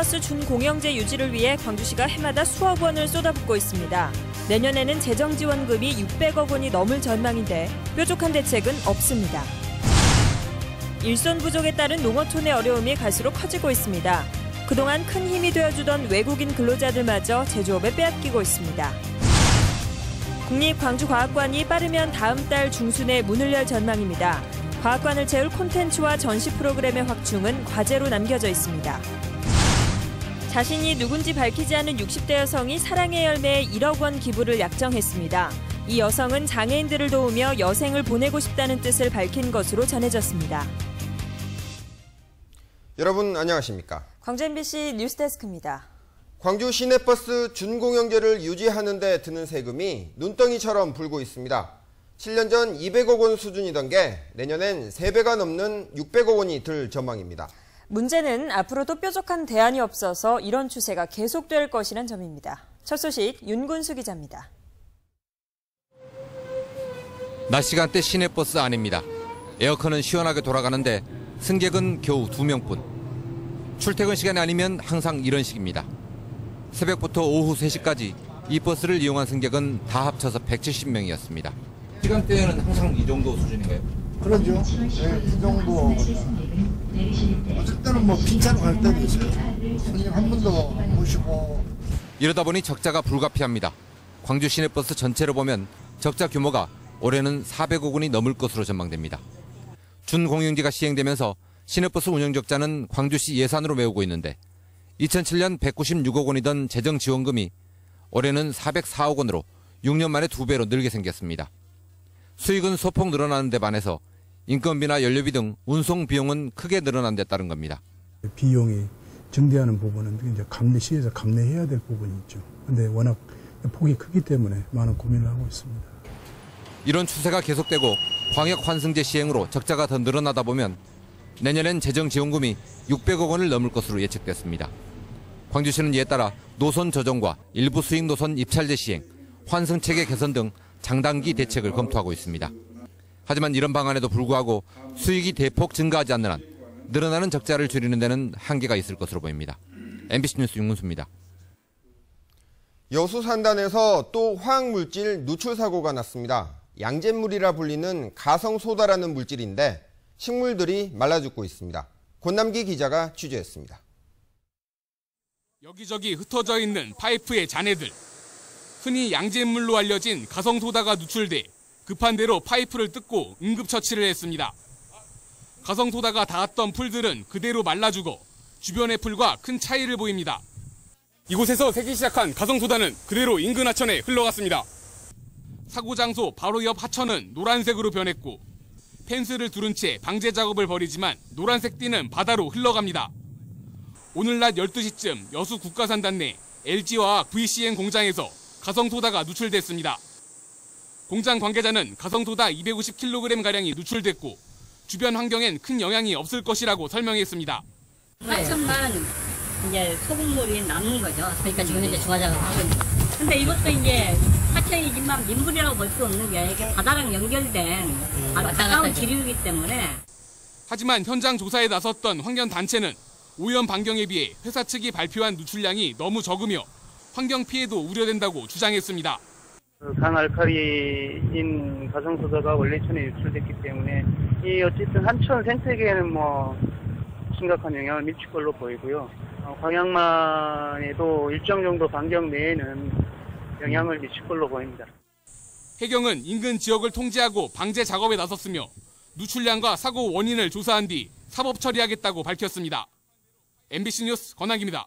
시내버스 준공영제 유지를 위해 광주시가 해마다 수억 원을 쏟아붓고 있습니다. 내년에는 재정지원금이 600억 원이 넘을 전망인데 뾰족한 대책은 없습니다. 일손 부족에 따른 농어촌의 어려움이 갈수록 커지고 있습니다. 그동안 큰 힘이 되어주던 외국인 근로자들마저 제조업에 빼앗기고 있습니다. 국립광주과학관이 빠르면 다음 달 중순에 문을 열 전망입니다. 과학관을 채울 콘텐츠와 전시 프로그램의 확충은 과제로 남겨져 있습니다. 자신이 누군지 밝히지 않은 60대 여성이 사랑의 열매에 1억 원 기부를 약정했습니다. 이 여성은 장애인들을 도우며 여생을 보내고 싶다는 뜻을 밝힌 것으로 전해졌습니다. 여러분 안녕하십니까? 광주 MBC 뉴스데스크입니다. 광주 시내버스 준공영제를 유지하는 데 드는 세금이 눈덩이처럼 불고 있습니다. 7년 전 200억 원 수준이던 게 내년엔 3배가 넘는 600억 원이 들 전망입니다. 문제는 앞으로도 뾰족한 대안이 없어서 이런 추세가 계속될 것이란 점입니다. 첫 소식 윤군수 기자입니다. 낮 시간대 시내버스 안입니다. 에어컨은 시원하게 돌아가는데 승객은 겨우 2명뿐. 출퇴근 시간이 아니면 항상 이런 식입니다. 새벽부터 오후 3시까지 이 버스를 이용한 승객은 다 합쳐서 170명이었습니다. 시간대에는 항상 이 정도 수준인가요? 그러죠. 네, 이 정도. 어쩔 때는 뭐 빈차로 갈 때도 있어요. 손님 한 분도 안 모시고. 이러다 보니 적자가 불가피합니다. 광주 시내버스 전체로 보면 적자 규모가 올해는 400억 원이 넘을 것으로 전망됩니다. 준공영제가 시행되면서 시내버스 운영 적자는 광주시 예산으로 메우고 있는데 2007년 196억 원이던 재정지원금이 올해는 404억 원으로 6년 만에 2배로 늘게 생겼습니다. 수익은 소폭 늘어나는 데 반해서 인건비나 연료비 등 운송 비용은 크게 늘어난 데 따른 겁니다. 비용이 증대하는 부분은 이제 시에서 감내해야 될 부분이 있죠. 그런데 워낙 폭이 크기 때문에 많은 고민을 하고 있습니다. 이런 추세가 계속되고 광역 환승제 시행으로 적자가 더 늘어나다 보면 내년엔 재정지원금이 600억 원을 넘을 것으로 예측됐습니다. 광주시는 이에 따라 노선 조정과 일부 수익 노선 입찰제 시행, 환승체계 개선 등 장단기 대책을 검토하고 있습니다. 하지만 이런 방안에도 불구하고 수익이 대폭 증가하지 않는 한 늘어나는 적자를 줄이는 데는 한계가 있을 것으로 보입니다. MBC 뉴스 윤문수입니다. 여수 산단에서 또 화학물질 누출 사고가 났습니다. 양잿물이라 불리는 가성소다라는 물질인데 식물들이 말라 죽고 있습니다. 권남기 기자가 취재했습니다. 여기저기 흩어져 있는 파이프의 잔해들. 흔히 양잿물로 알려진 가성소다가 누출돼 급한 대로 파이프를 뜯고 응급처치를 했습니다. 가성소다가 닿았던 풀들은 그대로 말라 죽어 주변의 풀과 큰 차이를 보입니다. 이곳에서 새기 시작한 가성소다는 그대로 인근 하천에 흘러갔습니다. 사고 장소 바로 옆 하천은 노란색으로 변했고 펜스를 두른 채 방제 작업을 벌이지만 노란색 띠는 바다로 흘러갑니다. 오늘 낮 12시쯤 여수 국가산단 내 LG화학 VCN 공장에서 가성소다가 누출됐습니다. 공장 관계자는 가성소다 250kg가량이 누출됐고 주변 환경엔 큰 영향이 없을 것이라고 설명했습니다. 하천만 이제 소금물이 남는 거죠. 그러니까 지금 이제 중화작업을 하고 있는 거예요. 근데 이것도 이제 하천이지만 민물이라고 볼 수 없는 게 이게 바다랑 연결된 아주 가까운 지류이기 때문에. 하지만 현장 조사에 나섰던 환경단체는 오염 반경에 비해 회사 측이 발표한 누출량이 너무 적으며 환경 피해도 우려된다고 주장했습니다. 강알칼리인 가성소다가 원래천에 유출됐기 때문에 이 어쨌든 한천 생태계에는 뭐 심각한 영향을 미칠 걸로 보이고요. 광양만에도 일정 정도 반경 내에는 영향을 미칠 걸로 보입니다. 해경은 인근 지역을 통제하고 방제 작업에 나섰으며 누출량과 사고 원인을 조사한 뒤 사법 처리하겠다고 밝혔습니다. MBC 뉴스 권한기입니다.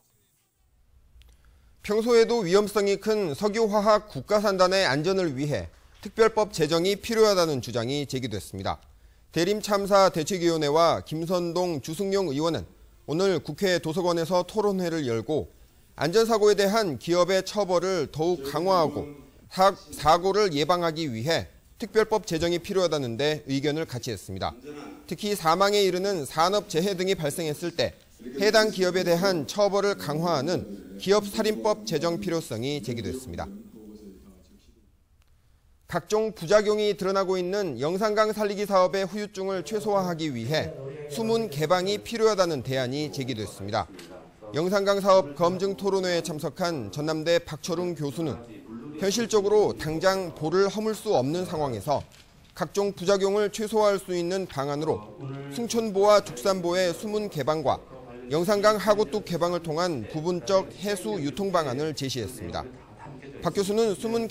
평소에도 위험성이 큰 석유화학 국가산단의 안전을 위해 특별법 제정이 필요하다는 주장이 제기됐습니다. 대림참사대책위원회와 김선동, 주승용 의원은 오늘 국회 도서관에서 토론회를 열고 안전사고에 대한 기업의 처벌을 더욱 강화하고 사고를 예방하기 위해 특별법 제정이 필요하다는데 의견을 같이 했습니다. 특히 사망에 이르는 산업재해 등이 발생했을 때 해당 기업에 대한 처벌을 강화하는 기업살인법 제정 필요성이 제기됐습니다. 각종 부작용이 드러나고 있는 영산강 살리기 사업의 후유증을 최소화하기 위해 수문 개방이 필요하다는 대안이 제기됐습니다. 영산강 사업 검증 토론회에 참석한 전남대 박철웅 교수는 현실적으로 당장 볼을 허물 수 없는 상황에서 각종 부작용을 최소화할 수 있는 방안으로 숭천보와 죽산보의 수문 개방과 영산강 하구뚝 개방을 통한 부분적 해수 유통 방안을 제시했습니다. 박 교수는 수문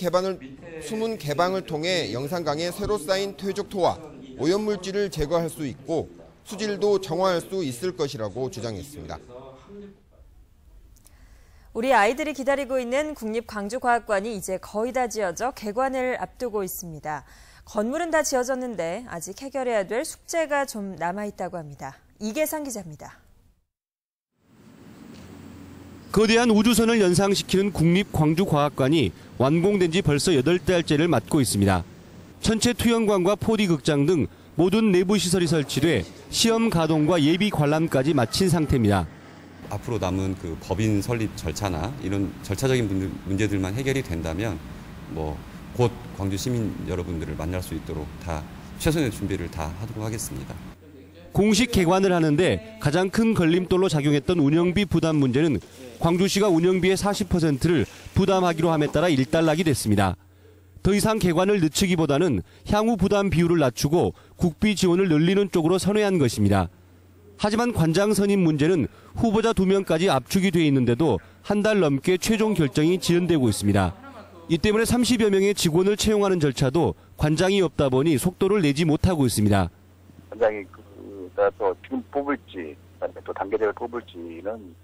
개방을 통해 영산강에 새로 쌓인 퇴적토와 오염물질을 제거할 수 있고 수질도 정화할 수 있을 것이라고 주장했습니다. 우리 아이들이 기다리고 있는 국립광주과학관이 이제 거의 다 지어져 개관을 앞두고 있습니다. 건물은 다 지어졌는데 아직 해결해야 될 숙제가 좀 남아있다고 합니다. 이계상 기자입니다. 거대한 우주선을 연상시키는 국립광주과학관이 완공된 지 벌써 8달째를 맞고 있습니다. 천체 투영관과 4D 극장 등 모든 내부 시설이 설치돼 시험 가동과 예비 관람까지 마친 상태입니다. 앞으로 남은 그 법인 설립 절차나 이런 절차적인 문제들만 해결이 된다면 곧 광주 시민 여러분들을 만날 수 있도록 다 최선의 준비를 다 하도록 하겠습니다. 공식 개관을 하는데 가장 큰 걸림돌로 작용했던 운영비 부담 문제는 광주시가 운영비의 40%를 부담하기로 함에 따라 일단락이 됐습니다. 더 이상 개관을 늦추기보다는 향후 부담 비율을 낮추고 국비 지원을 늘리는 쪽으로 선회한 것입니다. 하지만 관장 선임 문제는 후보자 2명까지 압축이 돼 있는데도 한 달 넘게 최종 결정이 지연되고 있습니다. 이 때문에 30여 명의 직원을 채용하는 절차도 관장이 없다 보니 속도를 내지 못하고 있습니다. 관장이 또 지금 뽑을지 또 단계적으로 뽑을지는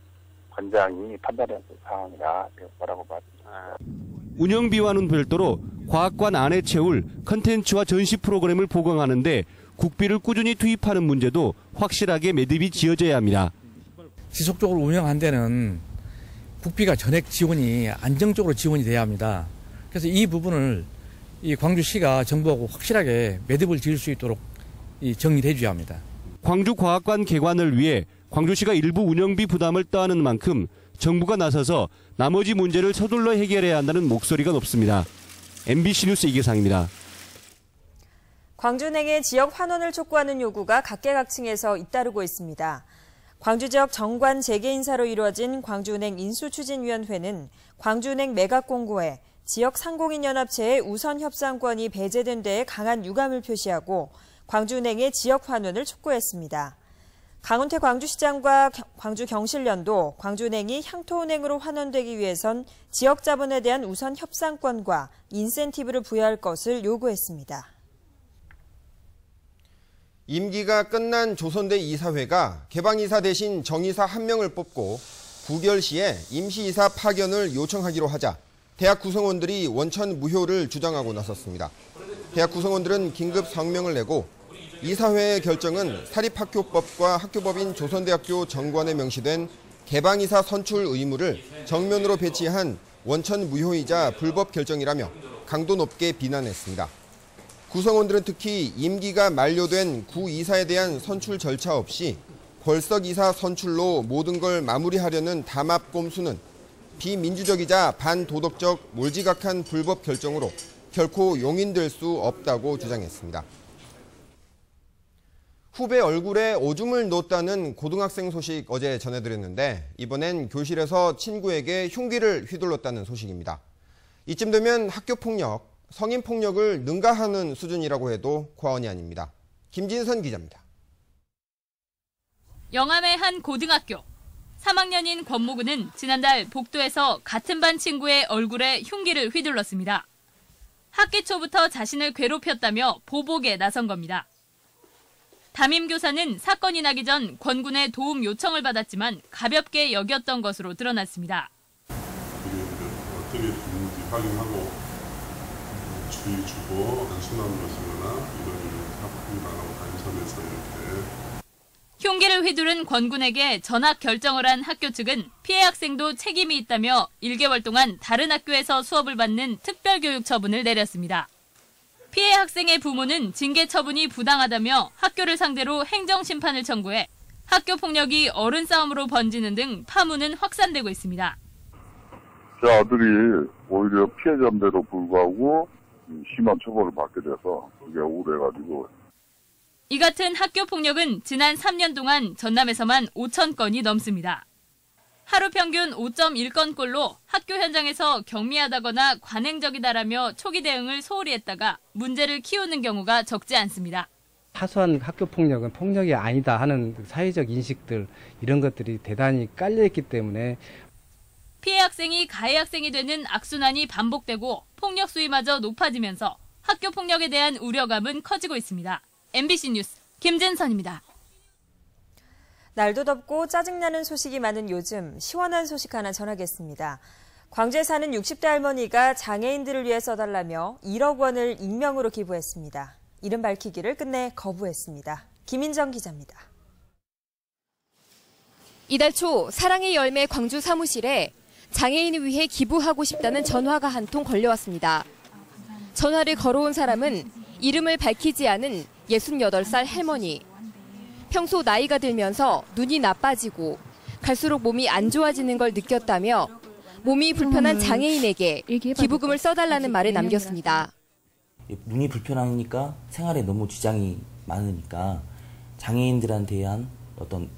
관장이 판단해야 될 상황이라 뭐라고 봐집니다. 운영비와는 별도로 과학관 안에 채울 컨텐츠와 전시 프로그램을 보강하는데 국비를 꾸준히 투입하는 문제도 확실하게 매듭이 지어져야 합니다. 지속적으로 운영한 데는 국비가 전액 지원이 안정적으로 지원이 돼야 합니다. 그래서 이 부분을 이 광주시가 정부하고 확실하게 매듭을 지을 수 있도록 정리를 해줘야 합니다. 광주과학관 개관을 위해 광주시가 일부 운영비 부담을 떠안은 만큼 정부가 나서서 나머지 문제를 서둘러 해결해야 한다는 목소리가 높습니다. MBC 뉴스 이계상입니다. 광주은행의 지역 환원을 촉구하는 요구가 각계각층에서 잇따르고 있습니다. 광주 지역 정관 재개 인사로 이루어진 광주은행 인수추진위원회는 광주은행 매각공고에 지역 상공인연합체의 우선 협상권이 배제된 데에 강한 유감을 표시하고 광주은행의 지역 환원을 촉구했습니다. 강훈태 광주시장과 광주경실련도 광주은행이 향토은행으로 환원되기 위해선 지역 자본에 대한 우선 협상권과 인센티브를 부여할 것을 요구했습니다. 임기가 끝난 조선대 이사회가 개방이사 대신 정이사 1명을 뽑고 구결 시에 임시이사 파견을 요청하기로 하자 대학 구성원들이 원천 무효를 주장하고 나섰습니다. 대학 구성원들은 긴급 성명을 내고 이사회의 결정은 사립학교법과 학교법인 조선대학교 정관에 명시된 개방이사 선출 의무를 정면으로 배치한 원천 무효이자 불법 결정이라며 강도 높게 비난했습니다. 구성원들은 특히 임기가 만료된 구이사에 대한 선출 절차 없이 벌석이사 선출로 모든 걸 마무리하려는 담합 꼼수는 비민주적이자 반도덕적 몰지각한 불법 결정으로 결코 용인될 수 없다고 주장했습니다. 후배 얼굴에 오줌을 놓았다는 고등학생 소식 어제 전해드렸는데 이번엔 교실에서 친구에게 흉기를 휘둘렀다는 소식입니다. 이쯤 되면 학교폭력, 성인폭력을 능가하는 수준이라고 해도 과언이 아닙니다. 김진선 기자입니다. 영암의 한 고등학교. 3학년인 권모근은 지난달 복도에서 같은 반 친구의 얼굴에 흉기를 휘둘렀습니다. 학기 초부터 자신을 괴롭혔다며 보복에 나선 겁니다. 담임교사는 사건이 나기 전 권군의 도움 요청을 받았지만 가볍게 여겼던 것으로 드러났습니다. 어떻게 됐는지 확인하고 주의 주고 단순한 것이거나 이런 학부모라고 간섭해서 이렇게 흉기를 휘두른 권군에게 전학 결정을 한 학교 측은 피해 학생도 책임이 있다며 1개월 동안 다른 학교에서 수업을 받는 특별교육 처분을 내렸습니다. 피해 학생의 부모는 징계 처분이 부당하다며 학교를 상대로 행정심판을 청구해 학교 폭력이 어른 싸움으로 번지는 등 파문은 확산되고 있습니다. 제 아들이 오히려 피해자인데도 불구하고 심한 처벌을 받게 돼서 그게 억울해가지고. 이 같은 학교 폭력은 지난 3년 동안 전남에서만 5,000건이 넘습니다. 하루 평균 5.1건꼴로 학교 현장에서 경미하다거나 관행적이다라며 초기 대응을 소홀히 했다가 문제를 키우는 경우가 적지 않습니다. 사소한 학교 폭력은 폭력이 아니다 하는 사회적 인식들 이런 것들이 대단히 깔려있기 때문에 피해 학생이 가해 학생이 되는 악순환이 반복되고 폭력 수위마저 높아지면서 학교 폭력에 대한 우려감은 커지고 있습니다. MBC 뉴스 김진선입니다. 날도 덥고 짜증나는 소식이 많은 요즘 시원한 소식 하나 전하겠습니다. 광주에 사는 60대 할머니가 장애인들을 위해 써달라며 1억 원을 익명으로 기부했습니다. 이름 밝히기를 끝내 거부했습니다. 김인정 기자입니다. 이달 초 사랑의 열매 광주 사무실에 장애인을 위해 기부하고 싶다는 전화가 한 통 걸려왔습니다. 전화를 걸어온 사람은 이름을 밝히지 않은 68살 할머니. 평소 나이가 들면서 눈이 나빠지고 갈수록 몸이 안 좋아지는 걸 느꼈다며 몸이 불편한 장애인에게 기부금을 써달라는 말을 남겼습니다. 눈이 불편하니까 생활에 너무 지장이 많으니까 장애인들한테 대한 어떤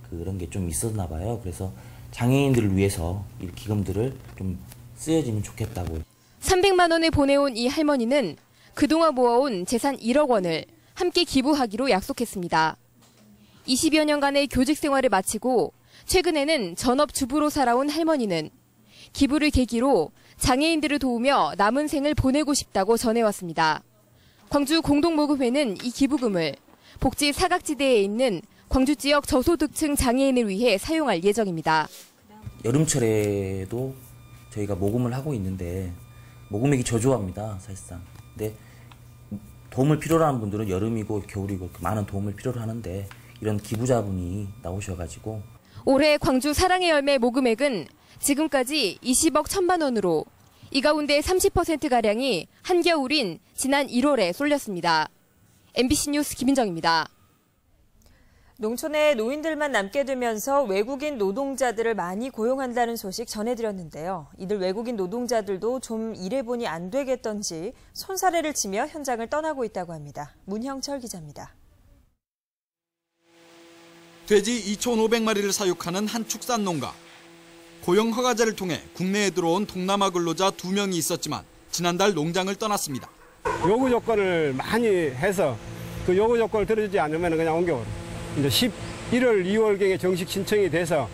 그런 게 좀 있었나 봐요. 그래서 장애인들을 위해서 이 기금들을 좀 쓰여지면 좋겠다고. 300만 원을 보내온 이 할머니는 그동안 모아온 재산 1억 원을 함께 기부하기로 약속했습니다. 20여 년간의 교직 생활을 마치고 최근에는 전업주부로 살아온 할머니는 기부를 계기로 장애인들을 도우며 남은 생을 보내고 싶다고 전해왔습니다. 광주 공동모금회는 이 기부금을 복지 사각지대에 있는 광주 지역 저소득층 장애인을 위해 사용할 예정입니다. 여름철에도 저희가 모금을 하고 있는데 모금액이 저조합니다, 사실상. 근데 도움을 필요로 하는 분들은 여름이고 겨울이고 많은 도움을 필요로 하는데 이런 기부자분이 나오셔가지고 올해 광주 사랑의 열매 모금액은 지금까지 20억 1천만 원으로 이 가운데 30%가량이 한겨울인 지난 1월에 쏠렸습니다. MBC 뉴스 김인정입니다. 농촌에 노인들만 남게 되면서 외국인 노동자들을 많이 고용한다는 소식 전해드렸는데요. 이들 외국인 노동자들도 좀 일해보니 안 되겠던지 손사래를 치며 현장을 떠나고 있다고 합니다. 문형철 기자입니다. 돼지 2,500마리를 사육하는 한 축산 농가. 고용 허가제를 통해 국내에 들어온 동남아 근로자 2명이 있었지만 지난달 농장을 떠났습니다. 요구 조건을 많이 해서 그 요구 조건을 들어주지 않으면 그냥 옮겨오라. 이제 11월, 2월경에 정식 신청이 돼서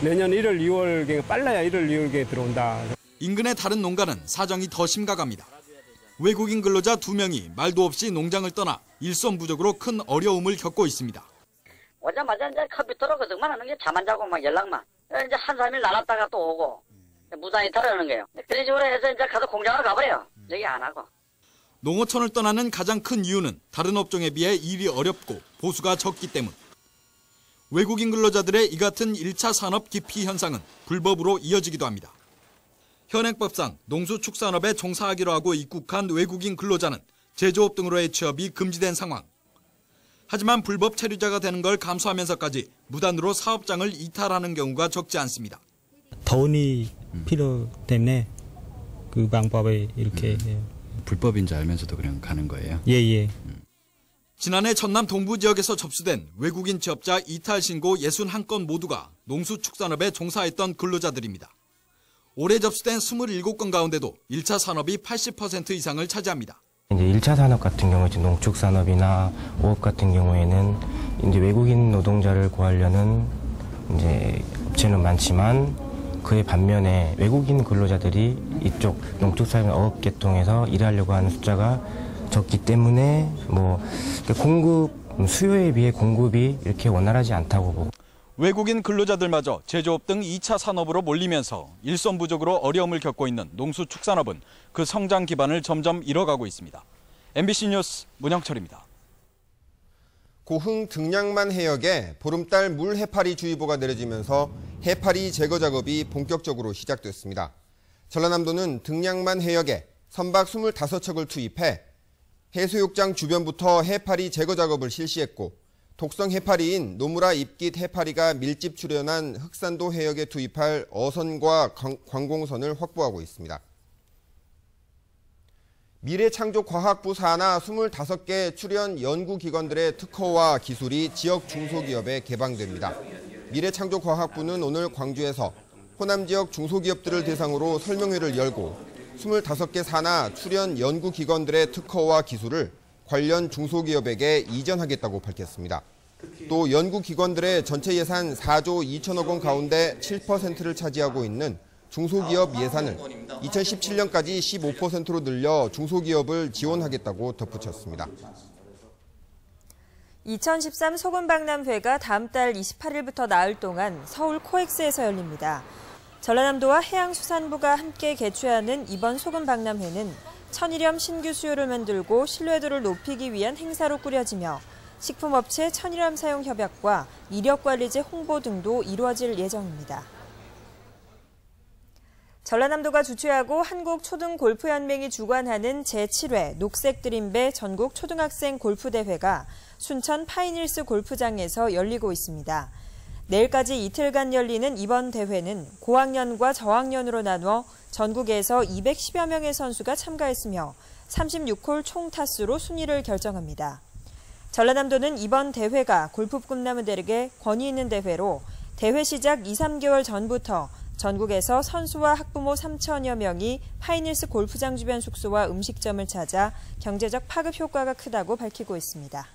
내년 1월, 2월경에 빨라야 1월, 2월경에 들어온다. 인근의 다른 농가는 사정이 더 심각합니다. 외국인 근로자 2명이 말도 없이 농장을 떠나 일손 부족으로 큰 어려움을 겪고 있습니다. 오자마자 이제 컴퓨터로 그것만 하는 게 잠 안 자고 막 연락만. 이제 한 3일 나갔다가 또 오고 무단히 들어오는 거예요. 그런 식으로 해서 이제 가서 공장을 가버려요. 여기 안 하고. 농어촌을 떠나는 가장 큰 이유는 다른 업종에 비해 일이 어렵고 보수가 적기 때문. 외국인 근로자들의 이 같은 1차 산업 기피 현상은 불법으로 이어지기도 합니다. 현행법상 농수축산업에 종사하기로 하고 입국한 외국인 근로자는 제조업 등으로의 취업이 금지된 상황. 하지만 불법 체류자가 되는 걸 감수하면서까지 무단으로 사업장을 이탈하는 경우가 적지 않습니다. 돈이 필요 때문에 그 방법에 이렇게 불법인 줄 알면서도 그냥 가는 거예요? 예. 지난해 전남 동부 지역에서 접수된 외국인 취업자 이탈 신고 61건 모두가 농수축산업에 종사했던 근로자들입니다. 올해 접수된 27건 가운데도 1차 산업이 80% 이상을 차지합니다. 이제 1차 산업 같은 경우 이제 농축산업이나 오업 같은 경우에는 이제 외국인 노동자를 구하려는 이제 업체는 많지만 그의 반면에 외국인 근로자들이 이쪽 농축산업 계통에서 일하려고 하는 숫자가 적기 때문에 수요에 비해 공급이 이렇게 원활하지 않다고 보고. 외국인 근로자들마저 제조업 등 2차 산업으로 몰리면서 일손 부족으로 어려움을 겪고 있는 농수축산업은 그 성장 기반을 점점 잃어가고 있습니다. MBC 뉴스 문형철입니다. 고흥 등량만 해역에 보름달 물 해파리 주의보가 내려지면서 해파리 제거 작업이 본격적으로 시작됐습니다. 전라남도는 등량만 해역에 선박 25척을 투입해 해수욕장 주변부터 해파리 제거 작업을 실시했고 독성 해파리인 노무라 입깃 해파리가 밀집 출현한 흑산도 해역에 투입할 어선과 관공선을 확보하고 있습니다. 미래창조과학부 산하 25개 출연 연구기관들의 특허와 기술이 지역 중소기업에 개방됩니다. 미래창조과학부는 오늘 광주에서 호남 지역 중소기업들을 대상으로 설명회를 열고 25개 산하 출연 연구기관들의 특허와 기술을 관련 중소기업에게 이전하겠다고 밝혔습니다. 또 연구기관들의 전체 예산 4조 2천억 원 가운데 7%를 차지하고 있는 중소기업 예산을 2017년까지 15%로 늘려 중소기업을 지원하겠다고 덧붙였습니다. 2013 소금박람회가 다음 달 28일부터 나흘 동안 서울 코엑스에서 열립니다. 전라남도와 해양수산부가 함께 개최하는 이번 소금박람회는 천일염 신규 수요를 만들고 신뢰도를 높이기 위한 행사로 꾸려지며 식품업체 천일염 사용 협약과 이력관리제 홍보 등도 이루어질 예정입니다. 전라남도가 주최하고 한국초등골프연맹이 주관하는 제7회 녹색드림배 전국 초등학생 골프대회가 순천 파인힐스 골프장에서 열리고 있습니다. 내일까지 이틀간 열리는 이번 대회는 고학년과 저학년으로 나누어 전국에서 210여 명의 선수가 참가했으며 36홀 총 타수로 순위를 결정합니다. 전라남도는 이번 대회가 골프꿈나무들에게 권위 있는 대회로 대회 시작 2, 3개월 전부터 전국에서 선수와 학부모 3천여 명이 파인힐스 골프장 주변 숙소와 음식점을 찾아 경제적 파급 효과가 크다고 밝히고 있습니다.